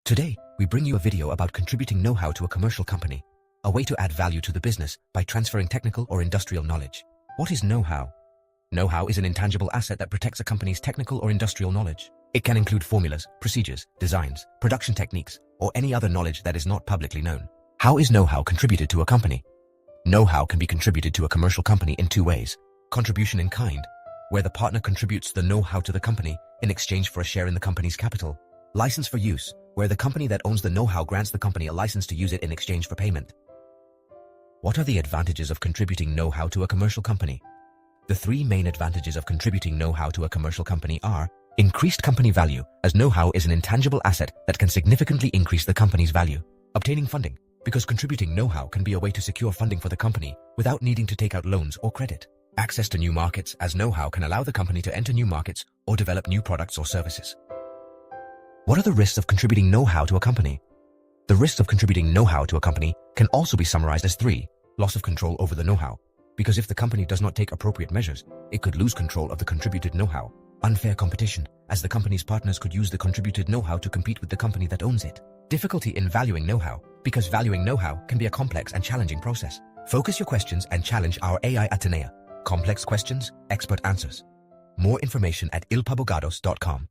Today, we bring you a video about contributing know-how to a commercial company, a way to add value to the business by transferring technical or industrial knowledge. What is know-how? Know-how is an intangible asset that protects a company's technical or industrial knowledge. It can include formulas, procedures, designs, production techniques, or any other knowledge that is not publicly known. How is know-how contributed to a company? Know-how can be contributed to a commercial company in two ways. Contribution in kind, where the partner contributes the know-how to the company in exchange for a share in the company's capital. License for use, where the company that owns the know-how grants the company a license to use it in exchange for payment. What are the advantages of contributing know-how to a commercial company? The three main advantages of contributing know-how to a commercial company are: increased company value, as know-how is an intangible asset that can significantly increase the company's value. Obtaining funding, because contributing know-how can be a way to secure funding for the company without needing to take out loans or credit. Access to new markets, as know-how can allow the company to enter new markets or develop new products or services. What are the risks of contributing know-how to a company? The risks of contributing know-how to a company can also be summarized as three: loss of control over the know-how, because if the company does not take appropriate measures, it could lose control of the contributed know-how. Unfair competition, as the company's partners could use the contributed know-how to compete with the company that owns it. Difficulty in valuing know-how, because valuing know-how can be a complex and challenging process. Focus your questions and challenge our AI Atenea. Complex questions, expert answers. More information at ilpabogados.com.